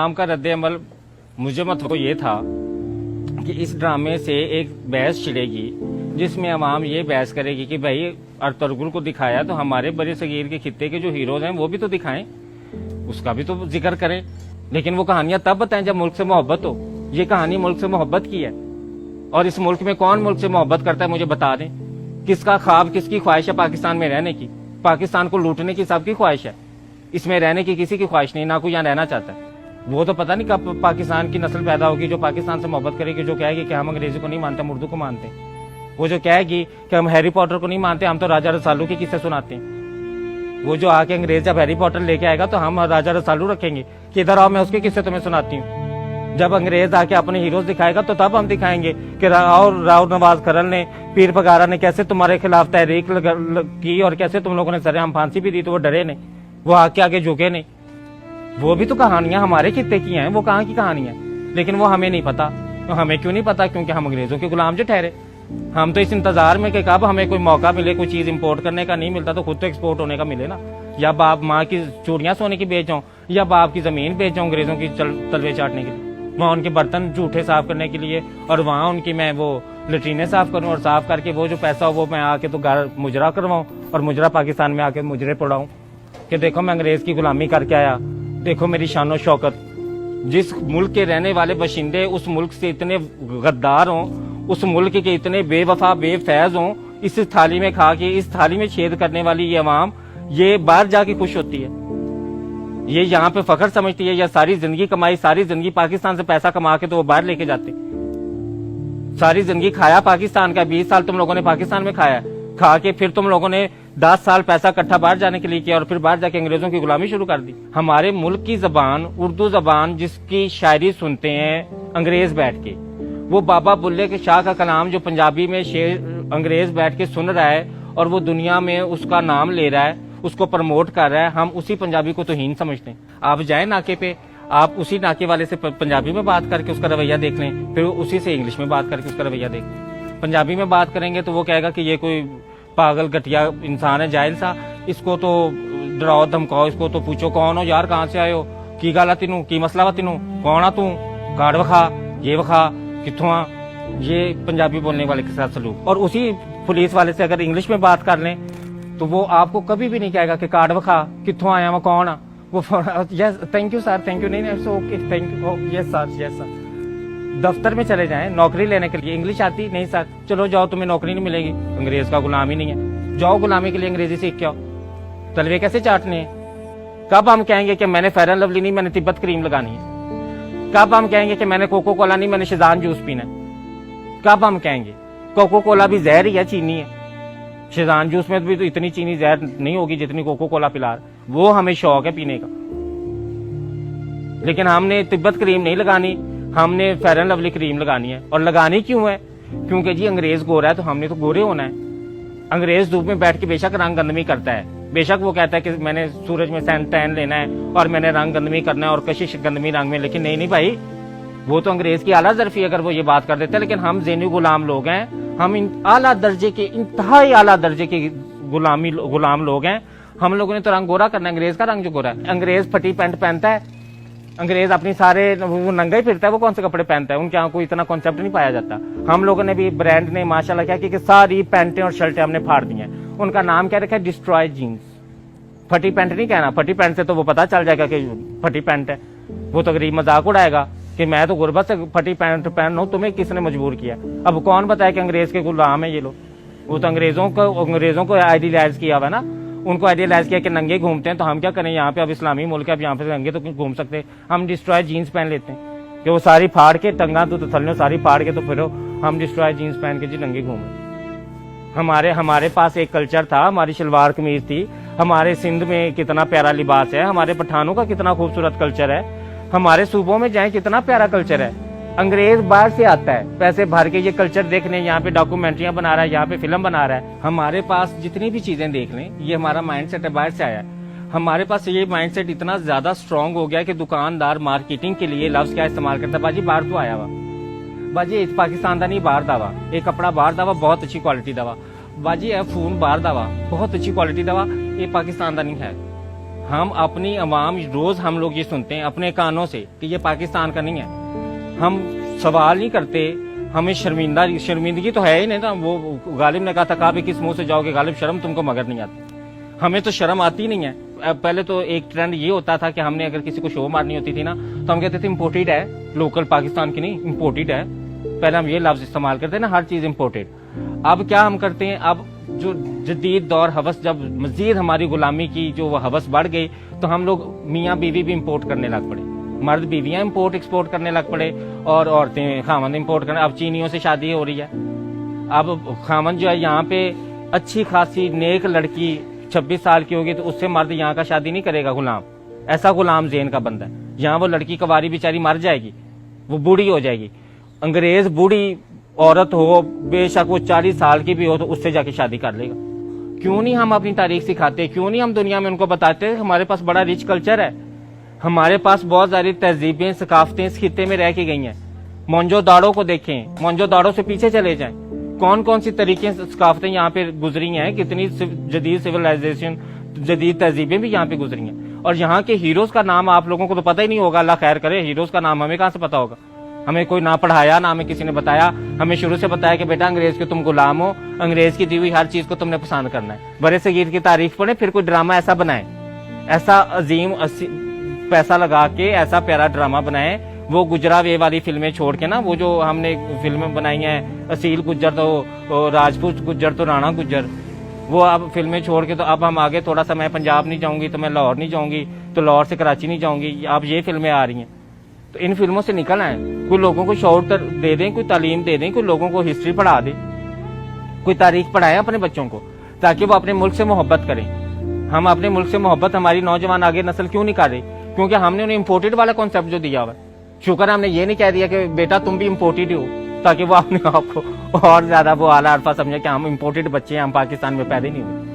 काम का रद्द-ए-अमल मुझे मतलब ये था कि इस ड्रामे से एक बहस छिड़ेगी जिसमें अवाम ये बहस करेगी कि भाई अर्तुगरुल को दिखाया तो हमारे बड़े सगीर के खित्ते के जो हीरोज हैं वो भी तो दिखाएं, उसका भी तो जिक्र करें। लेकिन वो कहानियां तब बताएं जब मुल्क से मोहब्बत हो। ये कहानी मुल्क से मोहब्बत की है और इस मुल्क में कौन मुल्क से मोहब्बत करता है मुझे बता दें। किसका ख्वाब, किसकी ख्वाहिश है पाकिस्तान में रहने की? पाकिस्तान को लूटने की सबकी ख्वाहिश है, इसमें रहने की किसी की ख्वाहिश नहीं, ना कोई यहाँ रहना चाहता है। वो तो पता नहीं कब पाकिस्तान की नस्ल पैदा होगी जो पाकिस्तान से मोहब्बत करेगी, जो कहेगी कि हम अंग्रेजी को नहीं मानते, हम उर्दू को मानते हैं। वो जो कहेगी कि हम हैरी पॉटर को नहीं मानते, हम तो राजा रसालू के किस्से सुनाते हैं। वो जो आके अंग्रेज जब हैरी पॉटर लेके आएगा तो हम राजा रसालू रखेंगे कि इधर आओ मैं उसके किस्से तुम्हें सुनाती हूँ। जब अंग्रेज आके अपने हीरोज दिखाएगा तो तब हम दिखाएंगे कि राव नवाज खरल ने, पीर पगारा ने कैसे तुम्हारे खिलाफ तहरीक की और कैसे तुम लोगों ने सरेआम फांसी भी दी तो वो डरे नहीं, वो आगे झुके नहीं। वो भी तो कहानियां हमारे खित्ते की हैं, वो कहाँ की कहानियां, लेकिन वो हमें नहीं पता। तो हमें क्यों नहीं पता? क्योंकि हम अंग्रेजों के गुलाम जो ठहरे। हम तो इस इंतजार में कि कब हमें कोई मौका मिले, कोई चीज इंपोर्ट करने का, नहीं मिलता तो खुद तो एक्सपोर्ट होने का मिले ना। या बाप माँ की चूड़ियां सोने की बेच जाऊं या बाप की जमीन बेच जाऊं अंग्रेजों की तलवे चाटने के लिए, वहां उनके बर्तन जूठे साफ करने के लिए, और वहां उनकी मैं वो लेट्रीने साफ करूं और साफ करके वो जो पैसा हो वो मैं आके तो घर मुजरा करवाऊं और मुजरा पाकिस्तान में आके मुजरे पड़ाऊं कि देखो मैं अंग्रेज की गुलामी करके आया, देखो मेरी शानो शौकत। जिस मुल्क के रहने वाले बाशिंदे उस मुल्क से इतने गद्दार हों, उस मुल्क के इतने बेवफा बेफैज हों, इस थाली में खा के इस थाली में छेद करने वाली ये अवाम ये बाहर जाके खुश होती है, ये यहाँ पे फख्र समझती है। या सारी जिंदगी कमाई, सारी जिंदगी पाकिस्तान से पैसा कमा के तो वो बाहर लेके जाते। सारी जिंदगी खाया पाकिस्तान का, 20 साल तुम लोगों ने पाकिस्तान में खाया, खा के फिर तुम लोगों ने 10 साल पैसा इकट्ठा बाहर जाने के लिए किया और फिर बाहर जाके अंग्रेजों की गुलामी शुरू कर दी। हमारे मुल्क की जबान उर्दू जबान जिसकी शायरी सुनते हैं अंग्रेज बैठ के, वो बाबा बुल्ले के शाह का कलाम जो पंजाबी में शेर अंग्रेज बैठ के सुन रहा है और वो दुनिया में उसका नाम ले रहा है, उसको प्रमोट कर रहा है, हम उसी पंजाबी को तौहीन समझते हैं। आप जाए नाके पे, आप उसी नाके वाले से पंजाबी में बात करके उसका रवैया देख लें, फिर उसी से इंग्लिश में बात करके उसका रवैया देख लें। पंजाबी में बात करेंगे तो वो कहेगा कि ये कोई पागल घटिया इंसान है, जाहिल सा, इसको तो डराओ धमकाओ, इसको तो पूछो कौन हो यार, कहाँ से आए हो, की गल है तीनू, की मसला वा तीनू, कौन आ तू, कार्ड वखा, ये वखा, कित्थों आ। ये पंजाबी बोलने वाले के साथ सलूक। और उसी पुलिस वाले से अगर इंग्लिश में बात कर लें तो वो आपको कभी भी नहीं कहेगा कि कार्ड वखा, कित्थों आया, मैं कौन आ। वो yes thank you sir, thank you, नहीं okay thank you, yes sir, yes sir. दफ्तर में चले जाएं नौकरी लेने के लिए, इंग्लिश आती नहीं सर, चलो जाओ तुम्हें नौकरी नहीं मिलेगी, अंग्रेज का गुलाम ही नहीं है, जाओ गुलामी के लिए अंग्रेजी सीख के आओ। तलवे कैसे चाटने हैं? कब हम कहेंगे कि मैंने फेयर एंड लवली नहीं, मैंने तिब्बत क्रीम लगानी है? कब हम कहेंगे कि मैंने कोको कोला नहीं, मैंने शिजान जूस पीना है? कब हम कहेंगे? कोको कोला भी जहर ही है, चीनी है। शिजान जूस में भी तो इतनी चीनी जहर नहीं होगी जितनी कोको कोला पिला, वो हमें शौक है पीने का। लेकिन हमने तिब्बत क्रीम नहीं लगानी, हमने फेयर एंड लवली क्रीम लगानी है। और लगानी क्यों है? क्योंकि जी अंग्रेज गोरा है तो हमने तो गोरे होना है। अंग्रेज धूप में बैठ के बेशक रंग गंदमी करता है, बेशक वो कहता है कि मैंने सूरज में टैन लेना है और मैंने रंग गंदमी करना है और कशिश गंदमी रंग में, लेकिन नहीं भाई, वो तो अंग्रेज की आला जरफी अगर वो ये बात कर देते हैं। लेकिन हम ज़ेनी गुलाम लोग हैं, हम आला दर्जे के, इंतहाई आला दर्जे के गुलाम लोग हैं। हम लोगों ने तो रंग गोरा करना है, अंग्रेज का रंग जो गोरा है। अंग्रेज फटी पैंट पहनता है, अंग्रेज अपनी सारे वो नंगा ही फिरता है, वो कौन से कपड़े पहनता है, उनके यहाँ कोई इतना कॉन्सेप्ट नहीं पाया जाता। हम लोगों ने भी ब्रांड ने माशाल्लाह क्या कि सारी पैंटें और शर्टें हमने फाड़ दी हैं। उनका नाम क्या रखा है? Destroy jeans. फटी पैंट नहीं कहना, फटी पैंट से तो वो पता चल जाएगा कि फटी पैंट है, वो तो गरीब मजाक उड़ाएगा कि मैं तो गुर्बत से फटी पैंट पहन रहा हूं, तुम्हें किसने मजबूर किया? अब कौन बताया कि अंग्रेज के गुलाम है ये लोग? वो तो अंग्रेजों को आइडियलाइज किया हुआ ना, उनको आइडियलाइज किया कि नंगे घूमते हैं, तो हम क्या करें? यहाँ पे अब इस्लामी मुल्क है, अब यहाँ पे नंगे तो घूम सकते हैं, हम डिस्ट्रॉय जीन्स पहन लेते हैं कि वो सारी फाड़ के टंगा तो थल्ले सारी फाड़ के तो फिर हम डिस्ट्रॉय जीन्स पहन के जी नंगे घूमे। हमारे पास एक कल्चर था, हमारी शलवार कमीज थी, हमारे सिंध में कितना प्यारा लिबास है, हमारे पठानों का कितना खूबसूरत कल्चर है, हमारे सूबों में जाए कितना प्यारा कल्चर है। अंग्रेज बाहर से आता है पैसे भर के ये कल्चर देखने, यहाँ पे डॉक्यूमेंट्रियां बना रहा है, यहाँ पे फिल्म बना रहा है। हमारे पास जितनी भी चीजें देख लें, ये हमारा माइंडसेट है, बाहर से आया है। हमारे पास ये माइंडसेट इतना ज्यादा स्ट्रांग हो गया कि दुकानदार मार्केटिंग के लिए लफ्ज क्या इस्तेमाल करता है? बाजी बाहर तो आया हुआ, बाजी पाकिस्तान का नहीं बाहर दावा, एक कपड़ा बाहर दावा बहुत अच्छी क्वालिटी दवा, बाजी है फोन बाहर दावा बहुत अच्छी क्वालिटी दवा, ये पाकिस्तान का नहीं है। हम अपनी आवाम रोज हम लोग ये सुनते हैं अपने कानों से कि ये पाकिस्तान का नहीं है। हम सवाल नहीं करते, हमें शर्मिंदगी तो है ही नहीं ना। वो गालिब ने कहा था कहा भी किस मुंह से जाओगे गालिब, शर्म तुमको मगर नहीं आती। हमें तो शर्म आती नहीं है। पहले तो एक ट्रेंड ये होता था कि हमने अगर किसी को शो मारनी होती थी ना तो हम कहते थे इम्पोर्टेड है, लोकल पाकिस्तान की नहीं, इम्पोर्टेड है। पहले हम ये लफ्ज इस्तेमाल करते ना, हर चीज इम्पोर्टेड। अब क्या हम करते हैं, अब जो जदीद दौर हवस, जब मजीद हमारी गुलामी की जो हवस बढ़ गई तो हम लोग मियाँ बीवी भी इम्पोर्ट करने लग पड़े। मर्द बीवियां इम्पोर्ट एक्सपोर्ट करने लग पड़े और औरतें खामन इम्पोर्ट करने। अब चीनियों से शादी हो रही है। अब खामन जो है यहाँ पे अच्छी खासी नेक लड़की 26 साल की होगी तो उससे मर्द यहाँ का शादी नहीं करेगा, गुलाम। ऐसा गुलाम जेन का बंदा है। यहाँ वो लड़की कवारी बेचारी मर जाएगी, वो बूढ़ी हो जाएगी। अंग्रेज बूढ़ी औरत हो, बेशक वो 40 साल की भी हो, तो उससे जाके शादी कर लेगा। क्यों नहीं हम अपनी तारीख सिखाते? क्यों नहीं हम दुनिया में उनको बताते? हमारे पास बड़ा रिच कल्चर है, हमारे पास बहुत सारी तहजीबें सकाफतें इस खित्ते में रह के गई हैं। मोंजोदाड़ो को देखें, मोंजोदाड़ो से पीछे चले जाएं, कौन कौन सी तरीके सकाफतें यहाँ पे गुजरी हैं, कितनी जदीद सिविलाइजेशन, जदीद तहजीबें भी यहाँ पे गुजरी हैं। और यहाँ के हीरोज का नाम आप लोगों को तो पता ही नहीं होगा, अल्लाह खैर करे। हीरोज का नाम हमें कहाँ से पता होगा? हमें कोई ना पढ़ाया, ना हमें किसी ने बताया। हमें शुरू से बताया कि बेटा अंग्रेज के तुम गुलाम हो, अंग्रेज की दी हुई हर चीज को तुमने पसंद करना है। बड़े सगीर की तारीफ पढ़े, फिर कोई ड्रामा ऐसा बनाए, ऐसा अजीम पैसा लगा के ऐसा प्यारा ड्रामा बनाए। वो गुजरा वे वाली फिल्में छोड़ के ना, वो जो हमने फिल्में बनाई हैं, असील गुज्जर तो राजपूत गुज्जर तो राणा गुज्जर, वो अब फिल्में छोड़ के तो अब हम आगे थोड़ा सा, मैं पंजाब नहीं जाऊंगी तो मैं लाहौर नहीं जाऊंगी, तो लाहौर से कराची नहीं जाऊंगी, अब ये फिल्में आ रही हैं। तो इन फिल्मों से निकल आए, कोई लोगों को शौर दे दें, कोई तालीम दे दें, कोई लोगों को हिस्ट्री पढ़ा दे, कोई तारीख पढ़ाए अपने बच्चों को, ताकि वो अपने मुल्क से मोहब्बत करें। हम अपने मुल्क से मोहब्बत हमारी नौजवान आगे नस्ल क्यों नहीं कर रही? क्योंकि हमने उन्हें इम्पोर्टेड वाला कॉन्सेप्ट जो दिया हुआ। शुक्र हमने ये नहीं कह दिया कि बेटा तुम भी इम्पोर्टेड हो, ताकि वो अपने आप को और ज्यादा वो आला अरफा समझे कि हम इम्पोर्टेड बच्चे हैं, हम पाकिस्तान में पैदा नहीं हुए।